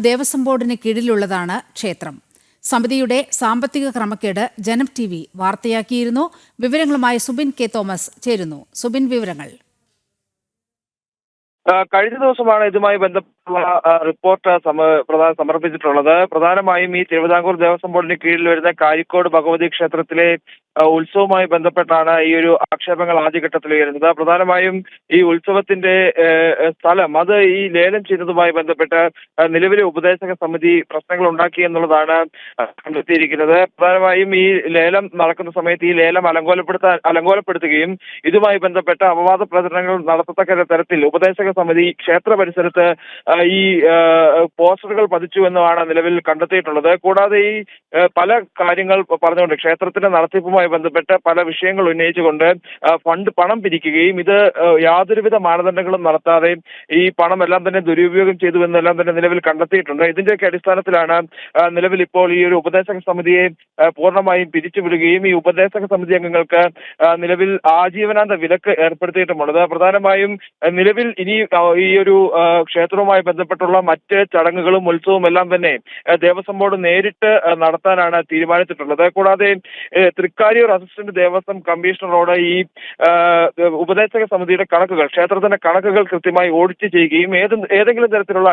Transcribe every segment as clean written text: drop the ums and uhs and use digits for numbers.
ദേവസ്വം ബോർഡിന് കീഴിലുള്ളതാണ് ക്ഷേത്രം. സമിതിയുടെ സാമ്പത്തിക ക്രമക്കേട് ജനം TV വാർത്തയാക്കിയിരുന്നു. വിവരങ്ങളുമായി സുബിൻ കെ തോമസ് ചേരുന്നു. സുബിൻ, വിവരങ്ങൾ. കഴിഞ്ഞ ദിവസമാണ് ഇതുമായി ബന്ധപ്പെട്ടുള്ള റിപ്പോർട്ട് സമർപ്പിച്ചിട്ടുള്ളത്. പ്രധാനമായും ഈ തിരുവിതാംകൂർ ദേവസ്വം ബോർഡിന് കീഴിൽ വരുന്ന കാരിക്കോട് ഭഗവതി ക്ഷേത്രത്തിലെ ഉത്സവവുമായി ബന്ധപ്പെട്ടാണ് ഈ ഒരു ആക്ഷേപങ്ങൾ ആദ്യഘട്ടത്തിൽ ഉയരുന്നത്. പ്രധാനമായും ഈ ഉത്സവത്തിന്റെ സ്ഥലം അത് ഈ ലേലം ചെയ്തതുമായി ബന്ധപ്പെട്ട് നിലവിലെ ഉപദേശക സമിതി പ്രശ്നങ്ങൾ ഉണ്ടാക്കി എന്നുള്ളതാണ് കണ്ടെത്തിയിരിക്കുന്നത്. പ്രധാനമായും ഈ ലേലം നടക്കുന്ന സമയത്ത് ഈ ലേലം അലങ്കോലപ്പെടുത്തുകയും ഇതുമായി ബന്ധപ്പെട്ട അപവാദ പ്രചരണങ്ങൾ നടത്തത്തക്ക തരത്തിൽ ഉപദേശക സമിതി ക്ഷേത്ര പരിസരത്ത് ഈ പോസ്റ്ററുകൾ പതിച്ചു എന്നാണ് നിലവിൽ കണ്ടെത്തിയിട്ടുള്ളത്. കൂടാതെ ഈ പല കാര്യങ്ങൾ പറഞ്ഞുകൊണ്ട് ക്ഷേത്രത്തിന്റെ നടത്തിപ്പുമായി ബന്ധപ്പെട്ട് പല വിഷയങ്ങൾ ഉന്നയിച്ചുകൊണ്ട് പണം പിരിക്കുകയും ഇത് യാതൊരുവിധ മാനദണ്ഡങ്ങളും നടത്താതെ ഈ പണം എല്ലാം തന്നെ ദുരുപയോഗം ചെയ്തു എന്നെല്ലാം തന്നെ നിലവിൽ കണ്ടെത്തിയിട്ടുണ്ട്. ഇതിന്റെയൊക്കെ അടിസ്ഥാനത്തിലാണ് നിലവിൽ ഇപ്പോൾ ഈ ഒരു ഉപദേശക സമിതിയെ പൂർണ്ണമായും പിരിച്ചുവിടുകയും ഈ ഉപദേശക സമിതി അംഗങ്ങൾക്ക് നിലവിൽ ആജീവനാന്ത വിലക്ക് ഏർപ്പെടുത്തിയിട്ടുമുള്ളത്. പ്രധാനമായും നിലവിൽ ഇനി ഈ ഒരു ക്ഷേത്രവുമായി ബന്ധപ്പെട്ടുള്ള മറ്റ് ചടങ്ങുകളും ഉത്സവവും എല്ലാം തന്നെ ദേവസ്വം ബോർഡ് നേരിട്ട് നടത്താനാണ് തീരുമാനിച്ചിട്ടുള്ളത്. കൂടാതെ തൃക്കാരിയൂർ അസിസ്റ്റന്റ് ദേവസ്വം കമ്മീഷണറോട് ഈ ഉപദേശക സമിതിയുടെ കണക്കുകൾ, ക്ഷേത്രത്തിന്റെ കണക്കുകൾ കൃത്യമായി ഓഡിറ്റ് ചെയ്യുകയും ഏതെങ്കിലും തരത്തിലുള്ള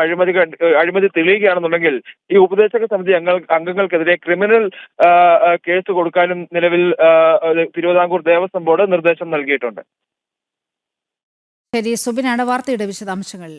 അഴിമതി തെളിയുകയാണെന്നുണ്ടെങ്കിൽ ഈ ഉപദേശക സമിതി അംഗങ്ങൾക്കെതിരെ ക്രിമിനൽ കേസ് കൊടുക്കാനും നിലവിൽ തിരുവിതാംകൂർ ദേവസ്വം ബോർഡ് നിർദ്ദേശം നൽകിയിട്ടുണ്ട്. ശരി, സുബിനാണ് വാർത്തയുടെ വിശദാംശങ്ങൾ.